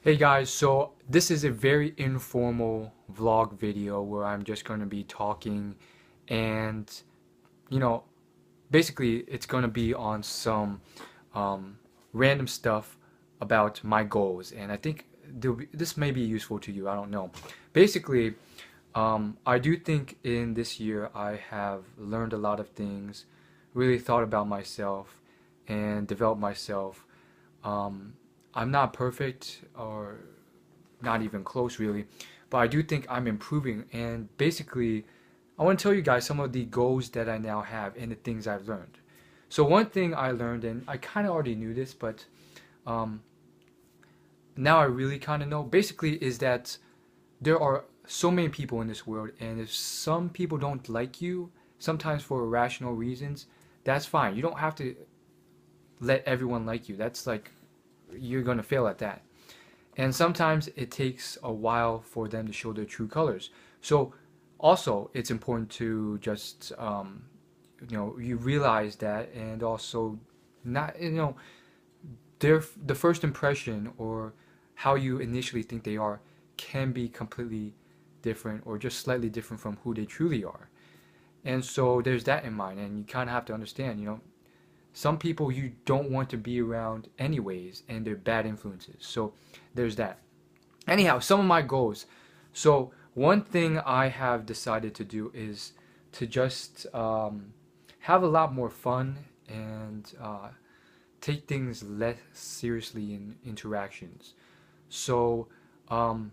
Hey guys, so this is a very informal vlog video where I'm just going to be talking and you know, basically it's going to be on some um, random stuff about my goals, and I think this may be useful to you. I don't know. Basically, I do think in this year I have learned a lot of things, really thought about myself and developed myself. um, I'm not perfect or not even close really, but I do think I'm improving. And basically, I want to tell you guys some of the goals that I now have and the things I've learned. So one thing I learned, and I kind of already knew this, but um, now I really kind of know, basically, is that there are so many people in this world, and if some people don't like you, sometimes for irrational reasons, that's fine. You don't have to let everyone like you. That's like you're gonna fail at that. And sometimes it takes a while for them to show their true colors. So also it's important to just you realize that, and also not the first impression or how you initially think they are can be completely different or just slightly different from who they truly are. And so there's that in mind, and you kind of have to understand, some people you don't want to be around anyways, and they're bad influences. So there's that. Anyhow, some of my goals. So one thing I have decided to do is to just have a lot more fun and take things less seriously in interactions. So, um,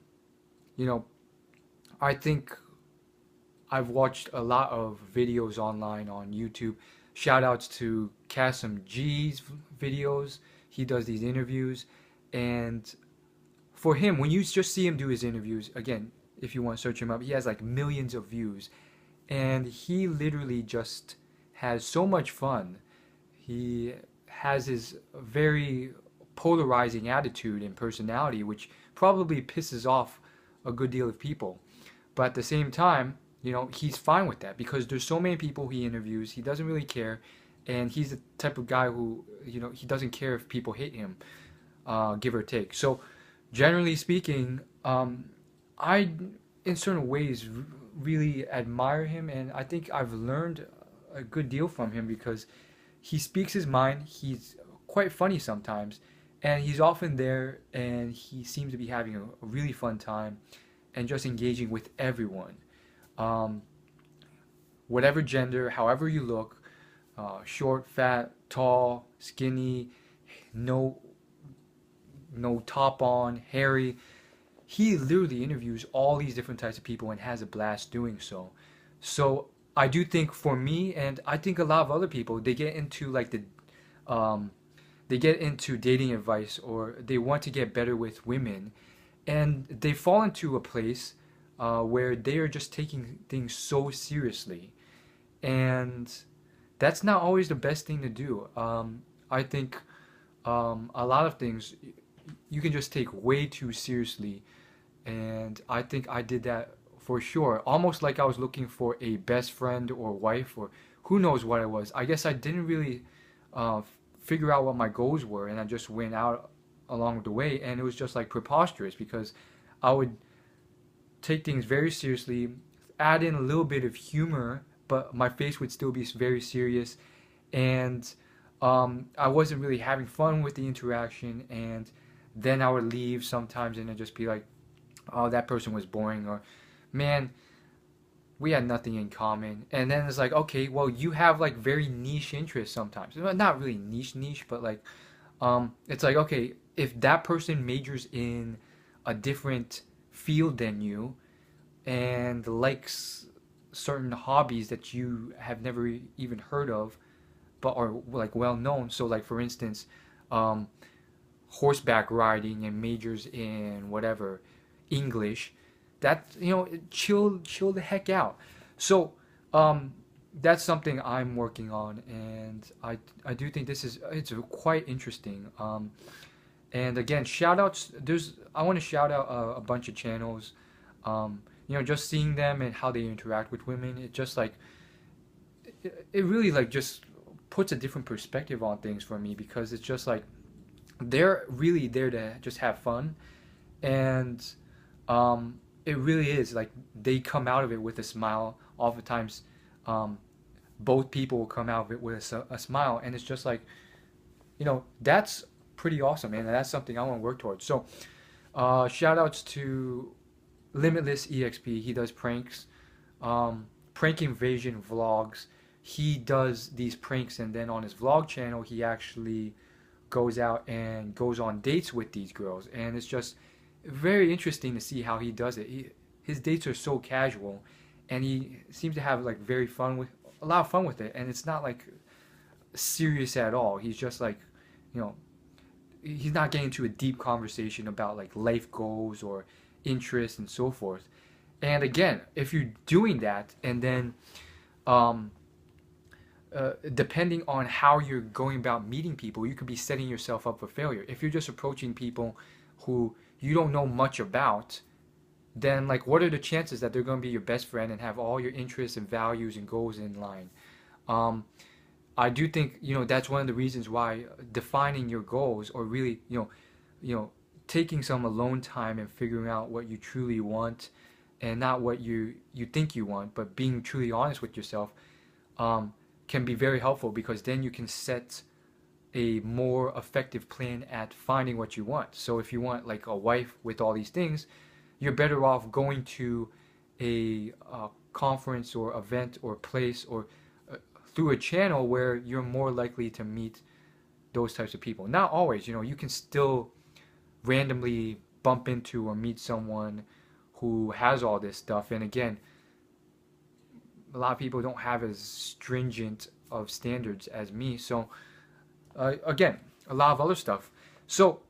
you know, I think I've watched a lot of videos online on YouTube. Shout outs to Kasim G's videos. He does these interviews, and for him, when you just see him do his interviews, again, if you want to search him up, he has like millions of views, and he literally just has so much fun. He has his very polarizing attitude and personality, which probably pisses off a good deal of people. But at the same time, he's fine with that because there's so many people he interviews. He doesn't really care, and he's the type of guy who, he doesn't care if people hate him, give or take. So, generally speaking, I, in certain ways, really admire him, and I think I've learned a good deal from him because he speaks his mind. He's quite funny sometimes, and he's often there, and he seems to be having a really fun time and just engaging with everyone. Um, Whatever gender, however you look, short, fat, tall, skinny, no no top on, hairy. He literally interviews all these different types of people and has a blast doing so. So I do think for me, and I think a lot of other people, they get into like um, they get into dating advice, or they want to get better with women, and they fall into a place where they are just taking things so seriously, and that's not always the best thing to do. I think a lot of things you can just take way too seriously, and I think I did that for sure. Almost like I was looking for a best friend or wife, or who knows what it was. I guess I didn't really uh, figure out what my goals were, and I just went out along the way, and it was just like preposterous because I would take things very seriously, add in a little bit of humor, but my face would still be very serious, and I wasn't really having fun with the interaction, and then I would leave sometimes and I'd just be like, oh, that person was boring, or man, we had nothing in common. And then it's like, okay, well, you have like very niche interests sometimes. Well, not really niche, but like, it's like, okay, if that person majors in a different field than you and likes certain hobbies that you have never even heard of, but are like well known. So, like for instance, um, horseback riding and majors in whatever English, that chill the heck out. So um, that's something I'm working on, and I do think it's quite interesting. And again, shout outs. I want to shout out a bunch of channels. Just seeing them and how they interact with women, it just like it really like just puts a different perspective on things for me because it's just like they're really there to just have fun, And it really is like they come out of it with a smile. Oftentimes, um, both people will come out of it with a smile, and it's just like, that's pretty awesome, man. And that's something I want to work towards. So, shout outs to Limitless EXP. He does pranks, Prank Invasion vlogs. He does these pranks, and then on his vlog channel, he actually goes out and goes on dates with these girls, and it's just very interesting to see how he does it. His dates are so casual, and he seems to have like very fun with a lot of fun with it, and it's not like serious at all. He's just like, you know, he's not getting into a deep conversation about like life goals or interests and so forth. And again, if you're doing that, and then um, depending on how you're going about meeting people, you could be setting yourself up for failure. If you're just approaching people who you don't know much about, then like what are the chances that they're going to be your best friend and have all your interests and values and goals in line? Um, I do think that's one of the reasons why defining your goals, or really taking some alone time and figuring out what you truly want, and not what you think you want, but being truly honest with yourself, um, can be very helpful, because then you can set a more effective plan at finding what you want. So if you want like a wife with all these things, you're better off going to a conference or event or place, or through a channel where you're more likely to meet those types of people. Not always, you can still randomly bump into or meet someone who has all this stuff. And again, a lot of people don't have as stringent of standards as me. So again, a lot of other stuff. So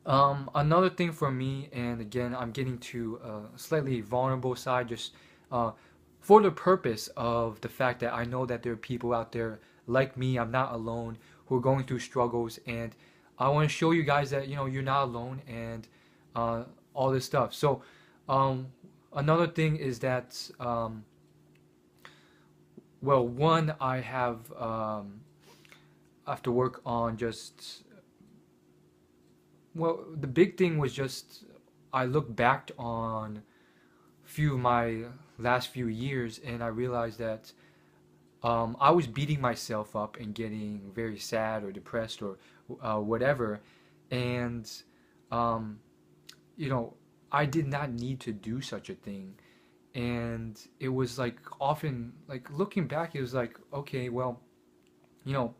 another thing for me, and again, I'm getting to a slightly vulnerable side, just uh, for the purpose of the fact that I know that there are people out there like me, I'm not alone, who are going through struggles, and I want to show you guys that you're not alone, and all this stuff. So um, another thing is that well, one, I have to work on just, well, the big thing was just I look back on few of my last few years, and I realized that I was beating myself up and getting very sad or depressed or whatever, and um, you know I did not need to do such a thing. And it was like, often like looking back, it was like, okay, well, you know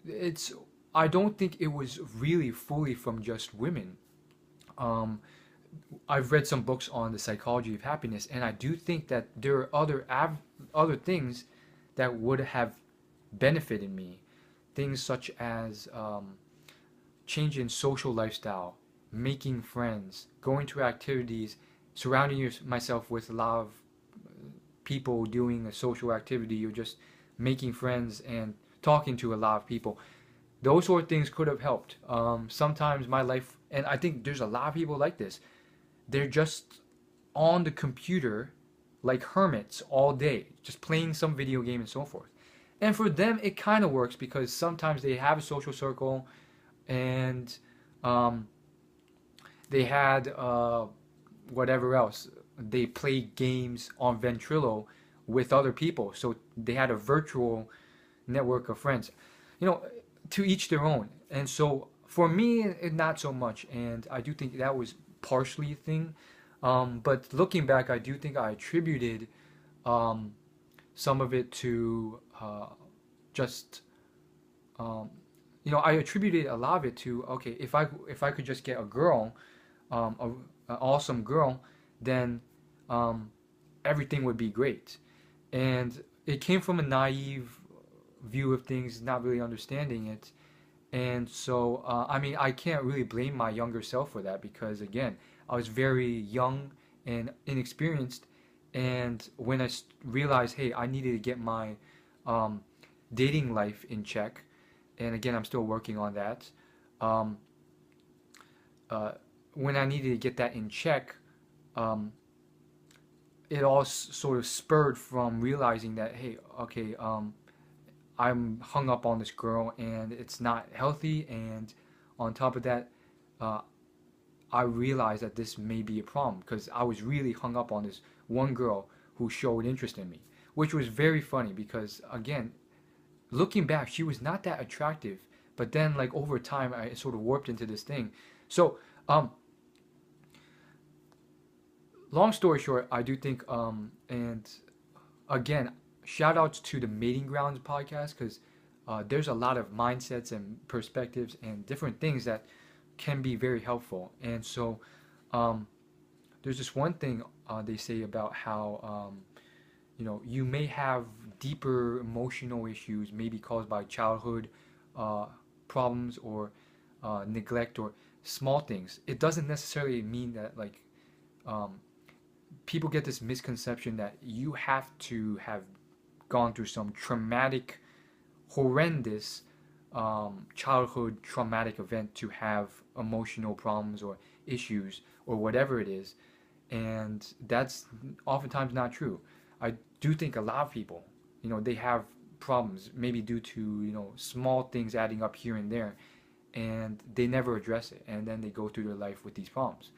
it's I don't think it was really fully from just women. um, I've read some books on the psychology of happiness, and I do think that there are other things that would have benefited me. Things such as change in social lifestyle, making friends, going to activities, surrounding myself with a lot of people doing a social activity, or just making friends and talking to a lot of people. Those sort of things could have helped. Sometimes my life, and I think there's a lot of people like this, they're just on the computer like hermits all day, just playing some video game and so forth. And for them, it kind of works, because sometimes they have a social circle, and um, they had whatever else. They played games on Ventrilo with other people, so they had a virtual network of friends. You know, to each their own. And so for me, not so much. And I do think that was partially a thing. But looking back, I do think I attributed um, some of it to just I attributed a lot of it to, okay, if I could just get a girl, an awesome girl, then um, everything would be great. And it came from a naive view of things, not really understanding it. And so, I mean, I can't really blame my younger self for that, because, again, I was very young and inexperienced. And when I realized, hey, I needed to get my um, dating life in check, and again, I'm still working on that. Um, uh, when I needed to get that in check, um, it all sort of spurred from realizing that, hey, okay, I'm hung up on this girl, and it's not healthy. And on top of that, uh, I realized that this may be a problem because I was really hung up on this one girl who showed interest in me, which was very funny because, again, looking back, she was not that attractive. But then, like, over time, I sort of warped into this thing. So, long story short, I do think, and again, shout outs to the Mating Grounds podcast because there's a lot of mindsets and perspectives and different things that can be very helpful. And so, um, there's this one thing they say about how you may have deeper emotional issues, maybe caused by childhood uh, problems or neglect or small things. It doesn't necessarily mean that like um, people get this misconception that you have to have gone through some traumatic, horrendous childhood traumatic event to have emotional problems or issues or whatever it is, and that's oftentimes not true. I do think a lot of people, they have problems maybe due to small things adding up here and there, and they never address it, and then they go through their life with these problems.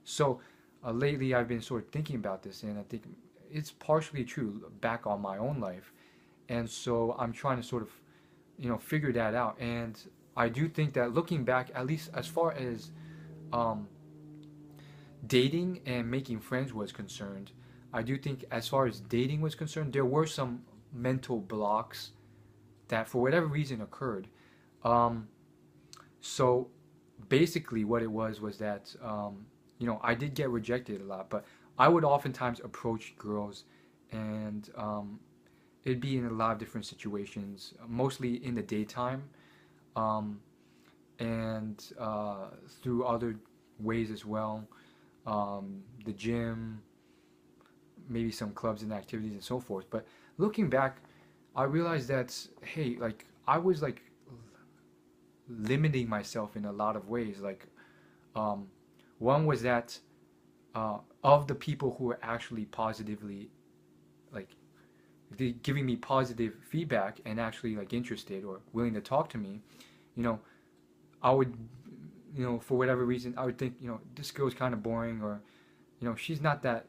So lately, I've been sort of thinking about this, and I think it's partially true back on my own life, and so I'm trying to sort of figure that out. And I do think that looking back, at least as far as um, dating and making friends was concerned, I do think as far as dating was concerned, there were some mental blocks that for whatever reason occurred. Um, so basically, what it was that I did get rejected a lot, but I would oftentimes approach girls, and it'd be in a lot of different situations, mostly in the daytime, um, and through other ways as well, the gym, maybe some clubs and activities and so forth. But looking back, I realized that hey, like I was like limiting myself in a lot of ways. Like um, one was that of the people who were actually positively like giving me positive feedback and actually like interested or willing to talk to me, you know, I would, for whatever reason, I would think, this girl's kind of boring, or, she's not that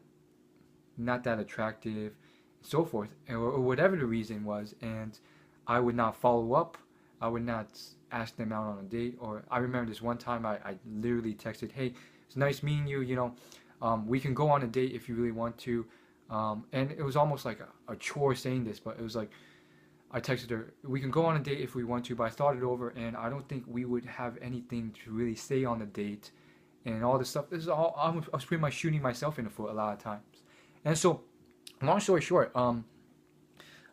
attractive, so forth, or whatever the reason was, and I would not follow up. I would not ask them out on a date. Or I remember this one time I literally texted, "Hey, it's nice meeting you. We can go on a date if you really want to." And it was almost like a chore saying this, but it was like I texted her, "We can go on a date if we want to," but I thought it over, and I don't think we would have anything to really say on the date, and all this stuff. This is all I was pretty much shooting myself in the foot a lot of times. And so, long story short,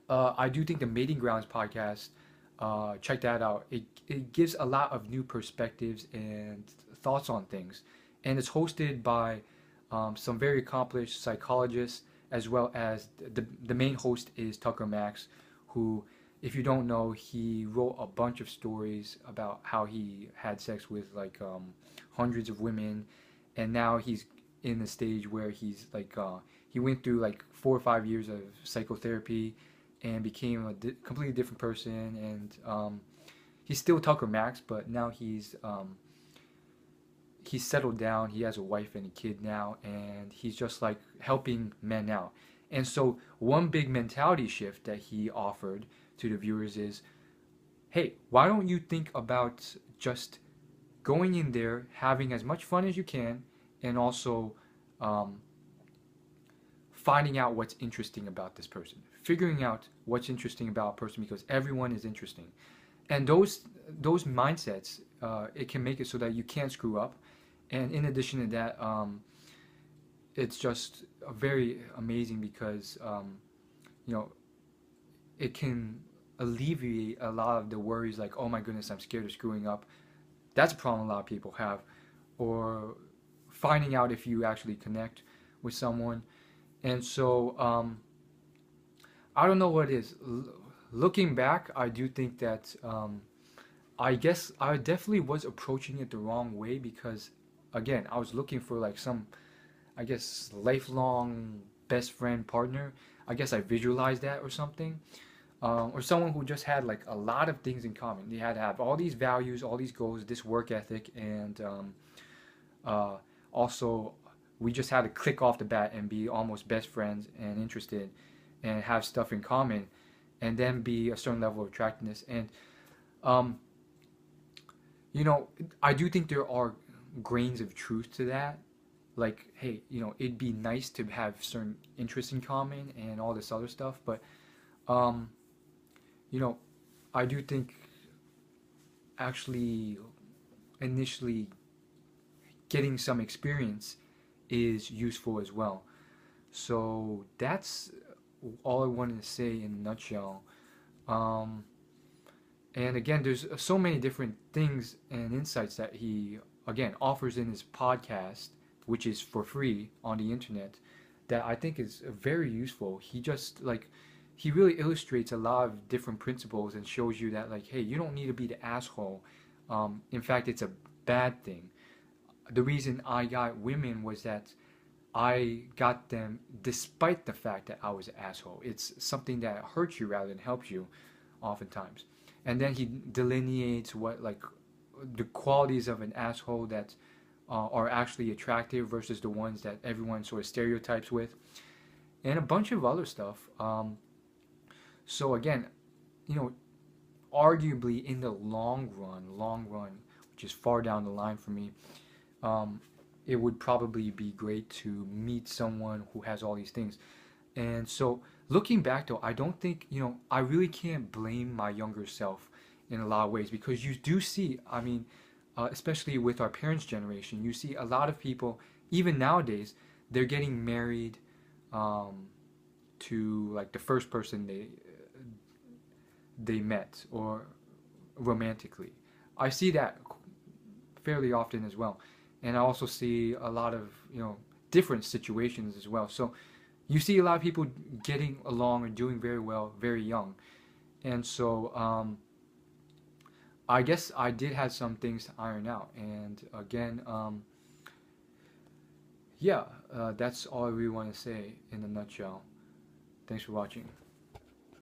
I do think the Mating Grounds podcast, check that out. It gives a lot of new perspectives and thoughts on things, and it's hosted by some very accomplished psychologists, as well as the main host is Tucker Max, who, if you don't know, he wrote a bunch of stories about how he had sex with like hundreds of women, and now he's in the stage where he's like he went through like 4 or 5 years of psychotherapy and became a completely different person. And he's still Tucker Max, but now he's settled down. He has a wife and a kid now, and he's just like helping men out. And so, one big mentality shift that he offered to the viewers is, hey, why don't you think about just going in there, having as much fun as you can, and also um, finding out what's interesting about this person, figuring out what's interesting about a person, because everyone is interesting. And those mindsets, it can make it so that you can't screw up. And in addition to that, it's just very amazing because you know it can alleviate a lot of the worries, like, oh my goodness, I'm scared of screwing up. That's a problem a lot of people have. Or finding out if you actually connect with someone. And so I don't know what it is. Looking back, I do think that I guess I definitely was approaching it the wrong way because, again, I was looking for like some, I guess, lifelong best friend partner. I guess I visualized that or something. or someone who just had like a lot of things in common. They had to have all these values, all these goals, this work ethic, and uh, also we just had to click off the bat and be almost best friends and interested and have stuff in common, and then be a certain level of attractiveness. And um, you know, I do think there are grains of truth to that. Like, hey, you know, it'd be nice to have certain interests in common and all this other stuff, but um, you know, I do think actually initially getting some experience is useful as well. So that's all I wanted to say in a nutshell. Um, and again, there's so many different things and insights that he again offers in his podcast, which is for free on the internet, that I think is very useful. He just like he really illustrates a lot of different principles and shows you that like, hey, you don't need to be the asshole. In fact, it's a bad thing. The reason I got women was that I got them despite the fact that I was an asshole. It's something that hurts you rather than helps you, oftentimes. And then he delineates what like the qualities of an asshole that are actually attractive versus the ones that everyone sort of stereotypes with, and a bunch of other stuff. So again, you know, arguably in the long run, which is far down the line for me, um, it would probably be great to meet someone who has all these things. And so looking back though, I don't think, you know, I really can't blame my younger self in a lot of ways because you do see, I mean, especially with our parents' generation, you see a lot of people, even nowadays, they're getting married um, to like the first person they met or romantically. I see that fairly often as well. And I also see a lot of, you know, different situations as well. So you see a lot of people getting along and doing very well very young. And so I guess I did have some things to iron out. And again, yeah, that's all I really want to say in a nutshell. Thanks for watching.